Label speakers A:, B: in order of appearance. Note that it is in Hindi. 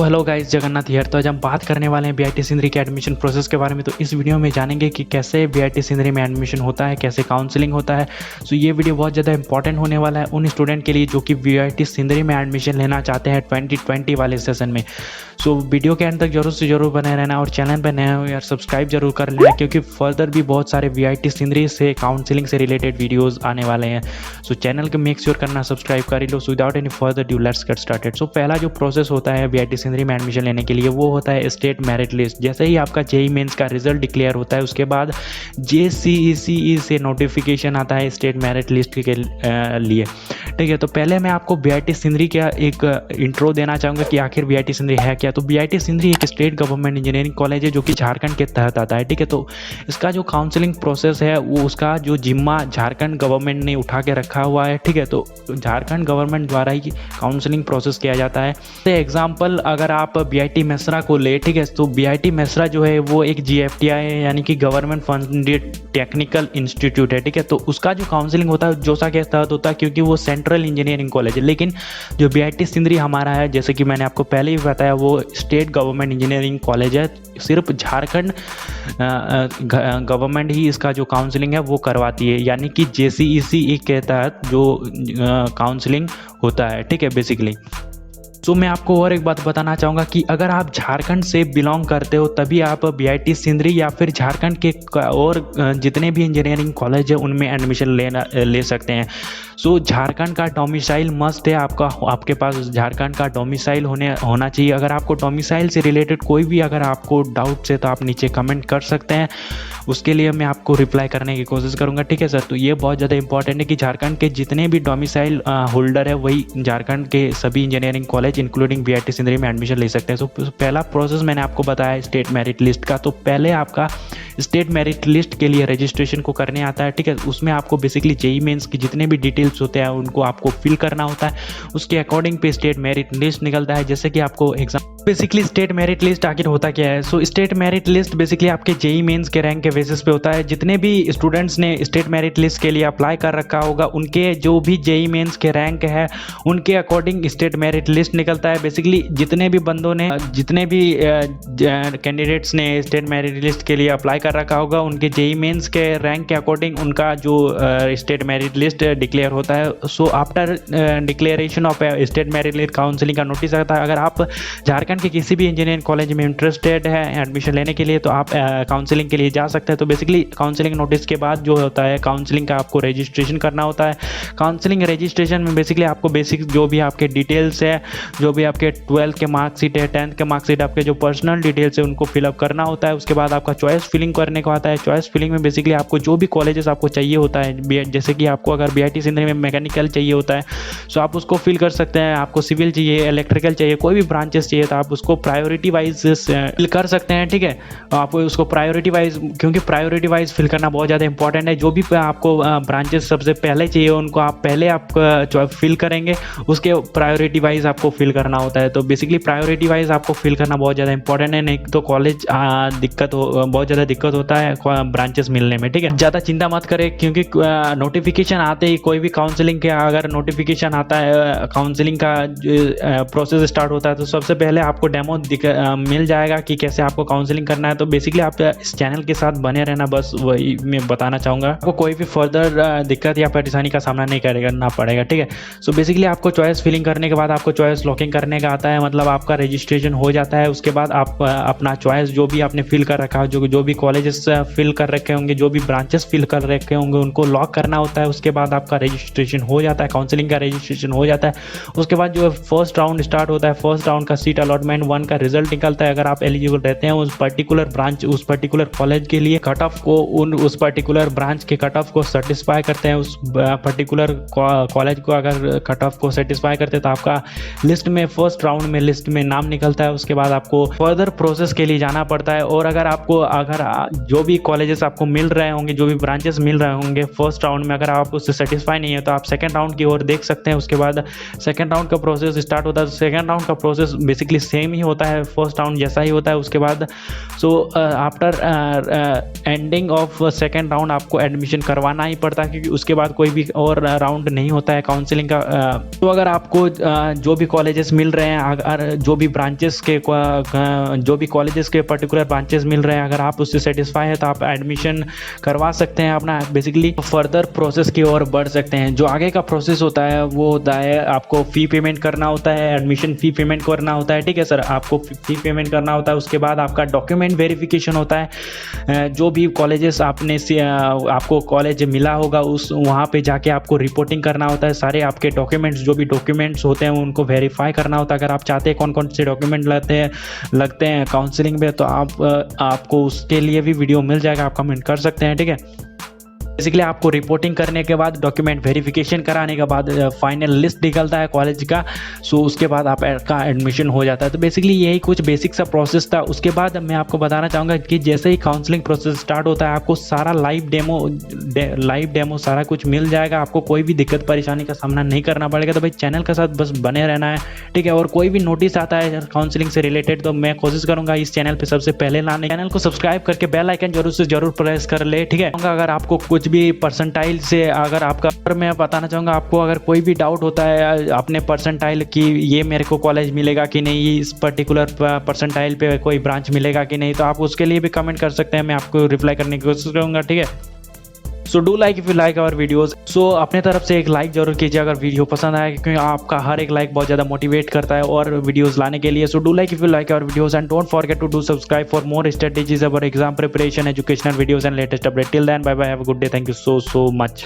A: Hello guys, Jagannath here. तो आज हम बात करने वाले हैं बीआईटी सिंदरी के एडमिशन प्रोसेस के बारे में। तो इस वीडियो में जानेंगे कि कैसे बीआईटी सिंदरी में एडमिशन होता है, कैसे काउंसलिंग होता है। सो ये वीडियो बहुत ज़्यादा इंपॉर्टेंट होने वाला है उन स्टूडेंट के लिए जो कि बीआईटी सिंदरी में एडमिशन लेना चाहते हैं 2020 वाले सेशन में। सो वीडियो के एंड तक जरूर से जरूर बने रहना और चैनल पर नए हो यार सब्सक्राइब जरूर कर लेना, क्योंकि फर्दर भी बहुत सारे बीआईटी सिंदरी से काउंसलिंग से रिलेटेड वीडियोज़ आने वाले हैं। सो चैनल को मेक श्योर करना सब्सक्राइब कर ही लो। So without any further due let's get started. So पहला जो प्रोसेस होता है बीआईटी सिंदरी में एडमिशन लेने के लिए वो होता है स्टेट मेरिट लिस्ट। जैसे ही आपका जेईई मेंस का रिजल्ट डिक्लेयर होता है उसके बाद जेसीईई से नोटिफिकेशन आता है स्टेट मेरिट लिस्ट के लिए। ठीक है, तो पहले मैं आपको बीआईटी सिंदरी का एक इंट्रो देना चाहूँगा कि आखिर बीआईटी सिंदरी है क्या। तो बीआईटी सिंदरी एक स्टेट गवर्नमेंट इंजीनियरिंग कॉलेज है जो कि झारखंड के तहत आता है। ठीक है, तो इसका जो काउंसलिंग प्रोसेस है वो उसका जो जिम्मा झारखंड गवर्नमेंट ने उठा के रखा हुआ है। ठीक है, तो झारखंड गवर्नमेंट द्वारा ही काउंसलिंग प्रोसेस किया जाता है। तो एग्जाम्पल अगर आप बीआईटी मेसरा को ले, ठीक है, तो बीआईटी मेसरा जो है वो एक जीएफटीआई है, यानी कि गवर्नमेंट फंडेड टेक्निकल इंस्टीट्यूट है। ठीक है, तो उसका जो काउंसलिंग होता है जोसा के तहत होता है, क्योंकि वो सेंट्रल इंजीनियरिंग कॉलेज है। लेकिन जो बीआईटी सिंदरी हमारा है, जैसे कि मैंने आपको पहले ही बताया, वो स्टेट गवर्नमेंट इंजीनियरिंग कॉलेज है। सिर्फ झारखंड गवर्नमेंट ही इसका जो काउंसलिंग है वो करवाती है, यानी कि जेसीईई के तहत जो काउंसलिंग होता है। ठीक है, बेसिकली तो मैं आपको और एक बात बताना चाहूँगा कि अगर आप झारखंड से बिलोंग करते हो तभी आप बीआईटी सिंदरी या फिर झारखंड के और जितने भी इंजीनियरिंग कॉलेज है उनमें एडमिशन ले सकते हैं। सो झारखंड का डोमिसाइल मस्ट है, आपके पास झारखंड का डोमिसाइल होना चाहिए। अगर आपको डोमिसाइल से रिलेटेड कोई भी अगर आपको डाउट्स है तो आप नीचे कमेंट कर सकते हैं, उसके लिए मैं आपको रिप्लाई करने की कोशिश करूँगा। ठीक है सर, तो ये बहुत ज़्यादा इंपॉर्टेंट है कि झारखंड के जितने भी डोमिसाइल होल्डर है वही झारखंड के सभी engineering college including BIT Sindri में एडमिशन ले सकते हैं। सो पहला प्रोसेस मैंने आपको बताया स्टेट मेरिट लिस्ट का। तो पहले आपका स्टेट मेरिट लिस्ट के लिए रजिस्ट्रेशन को करने आता है। ठीक है, उसमें आपको बेसिकली जेईई मेंस की जितने भी डिटेल्स होते हैं उनको आपको फिल करना होता है। उसके अकॉर्डिंग पे स्टेट मेरिट लिस्ट निकलता है। जैसे कि आपको exam basically state merit list आखिर होता क्या है। सो स्टेट मेरिट लिस्ट बेसिकली आपके जेईई मेंस के रैंक के बेसिस पे होता है। जितने भी स्टूडेंट्स ने स्टेट मेरिट लिस्ट के लिए अप्लाई कर रखा होगा उनके जो भी जेईई मेंस के रैंक है उनके अकॉर्डिंग स्टेट मेरिट लिस्ट निकलता है। बेसिकली जितने भी बंदों ने जितने भी कैंडिडेट्स ने स्टेट मेरिट लिस्ट के लिए अप्लाई कर रखा होगा उनके जेईई मेंस के रैंक के अकॉर्डिंग उनका जो स्टेट मेरिट लिस्ट डिक्लेयर होता है। So after declaration of state merit list counselling का नोटिस आता है। अगर आप झारखंड के किसी भी इंजीनियरिंग कॉलेज में इंटरेस्टेड है एडमिशन लेने के लिए तो आप काउंसलिंग के लिए जा सकते हैं। तो बेसिकली काउंसलिंग नोटिस के बाद जो होता है काउंसलिंग का आपको रजिस्ट्रेशन करना होता है। काउंसलिंग रजिस्ट्रेशन में बेसिकली आपको बेसिक जो भी आपके डिटेल्स है, जो भी आपके 12th के मार्कशीट है, 10th के मार्कशीट, आपके जो पर्सनल डिटेल्स है उनको फिलअप करना होता है। उसके बाद आपका चॉइस फिलिंग करने को आता है। चॉइस फिलिंग में बेसिकली आपको जो भी कॉलेजेस आपको चाहिए होता है, जैसे कि आपको अगर बीआईटी सिंदरी में मैकेनिकल चाहिए होता है सो आप उसको फिल कर सकते हैं। आपको सिविल चाहिए, इलेक्ट्रिकल चाहिए, कोई भी ब्रांचेस चाहिए तो आप उसको प्रायोरिटी वाइज फिल कर सकते हैं। ठीक है, आपको उसको प्रायोरिटी वाइज, क्योंकि प्रायोरिटी वाइज फिल करना बहुत ज़्यादा इंपॉर्टेंट है। जो भी आपको ब्रांचेस सबसे पहले चाहिए उनको आप पहले आप फिल करेंगे, उसके प्रायोरिटी वाइज आपको फिल करना होता है। तो बेसिकली प्रायोरिटी वाइज आपको फिल करना बहुत ज़्यादा इंपॉर्टेंट है, नहीं तो कॉलेज बहुत ज़्यादा दिक्कत होता है ब्रांचेस मिलने में। ठीक है, ज़्यादा चिंता मत करें, क्योंकि नोटिफिकेशन आते ही कोई भी काउंसलिंग के अगर नोटिफिकेशन आता है, काउंसलिंग का प्रोसेस स्टार्ट होता है तो सबसे पहले आपको डेमो मिल जाएगा कि कैसे आपको काउंसलिंग करना है। तो बेसिकली आप इस चैनल के साथ बने रहना, बस वही मैं बताना चाहूँगा। आपको कोई भी फर्दर दिक्कत या परेशानी का सामना नहीं करना पड़ेगा। ठीक है, सो बेसिकली आपको चॉइस फिलिंग करने के बाद आपको चॉइस लॉकिंग करने का आता है, मतलब आपका रजिस्ट्रेशन हो जाता है। उसके बाद आप अपना चॉइस जो भी आपने फिल कर रखा है, जो भी कॉलेजेस फिल कर रखे होंगे, जो भी ब्रांचेस फिल कर रखे होंगे उनको लॉक करना होता है। उसके बाद आपका रजिस्ट्रेशन हो जाता है, काउंसलिंग का रजिस्ट्रेशन हो जाता है। उसके बाद जो फर्स्ट राउंड स्टार्ट होता है, फर्स्ट राउंड का सीट अलॉटमेंट 1 का रिजल्ट निकलता है। अगर आप एलिजिबल रहते हैं उस पर्टिकुलर ब्रांच, उस पर्टिकुलर कॉलेज के लिए कट ऑफ को उस पर्टिकुलर ब्रांच के कट ऑफ को सेटिस्फाई करते हैं, उस पर्टिकुलर कॉलेज को अगर कट ऑफ को सेटिस्फाई करते हैं तो आपका लिस्ट में फर्स्ट राउंड में लिस्ट में नाम निकलता है। उसके बाद आपको फर्दर प्रोसेस के लिए जाना पड़ता है। और अगर जो भी कॉलेजेस आपको मिल रहे होंगे, जो भी ब्रांचेस मिल रहे होंगे फर्स्ट राउंड में, अगर आप उससे सेटिस्फाई नहीं है तो आप सेकंड राउंड की ओर देख सकते हैं। उसके बाद सेकंड राउंड का प्रोसेस स्टार्ट होता है। सेकंड राउंड का प्रोसेस बेसिकली सेम ही होता है, फर्स्ट राउंड जैसा ही होता है। उसके बाद after ending of second round आपको एडमिशन करवाना ही पड़ता है, क्योंकि उसके बाद कोई भी और राउंड नहीं होता है काउंसलिंग का। तो अगर आपको जो भी कॉलेजेस मिल रहे हैं, अगर जो भी ब्रांचेस के कॉलेजेस के पर्टिकुलर ब्रांचेस मिल रहे हैं, अगर आप उससे सेटिस्फाई है तो आप एडमिशन करवा सकते हैं, अपना बेसिकली फर्दर प्रोसेस की ओर बढ़ सकते हैं। जो आगे का प्रोसेस होता है वो होता है आपको फ़ी पेमेंट करना होता है, एडमिशन फ़ी पेमेंट करना होता है। ठीक है सर, आपको फ़ी पेमेंट करना होता है। उसके बाद आपका डॉक्यूमेंट वेरिफिकेशन होता है। जो भी कॉलेजेस आपको कॉलेज मिला होगा उस वहाँ पे जाके आपको रिपोर्टिंग करना होता है। सारे आपके डॉक्यूमेंट्स, जो भी डॉक्यूमेंट्स होते हैं उनको वेरीफाई करना होता है। अगर आप चाहते हैं कौन कौन से डॉक्यूमेंट लगते हैं काउंसलिंग में, तो आपको उसके लिए भी वीडियो मिल जाएगा, आप कमेंट कर सकते हैं। ठीक है, बेसिकली आपको रिपोर्टिंग करने के बाद, डॉक्यूमेंट वेरिफिकेशन कराने के बाद फाइनल लिस्ट निकलता है कॉलेज का। सो उसके बाद आपका एडमिशन हो जाता है। तो बेसिकली यही कुछ बेसिक सा प्रोसेस था। उसके बाद मैं आपको बताना चाहूँगा कि जैसे ही काउंसलिंग प्रोसेस स्टार्ट होता है, आपको सारा लाइव डेमो सारा कुछ मिल जाएगा। आपको कोई भी दिक्कत परेशानी का सामना नहीं करना पड़ेगा। तो भाई चैनल के साथ बस बने रहना है, ठीक है। और कोई भी नोटिस आता है काउंसलिंग से रिलेटेड तो मैं कोशिश करूँगा इस चैनल पर सबसे पहले लाने। चैनल को सब्सक्राइब करके बेल आइकन जरूर प्रेस कर ले, ठीक है। अगर आपको कुछ भी परसेंटाइल से, अगर आपका, मैं बताना चाहूँगा आपको अगर कोई भी डाउट होता है अपने परसेंटाइल की, ये मेरे को कॉलेज मिलेगा कि नहीं, इस पर्टिकुलर परसेंटाइल पे कोई ब्रांच मिलेगा कि नहीं, तो आप उसके लिए भी कमेंट कर सकते हैं। मैं आपको रिप्लाई करने की कोशिश करूँगा, ठीक है। So do like if you like our videos. So अपने तरफ से एक लाइक जरूर कीजिए अगर वीडियो पसंद आए, क्योंकि आपका हर एक लाइक बहुत ज़्यादा मोटिवेट करता है और वीडियोस लाने के लिए। So do like if you like our videos and don't forget to do subscribe for more strategies about exam preparation, educational videos and latest update. Till then, bye bye, have a good day, thank you so much.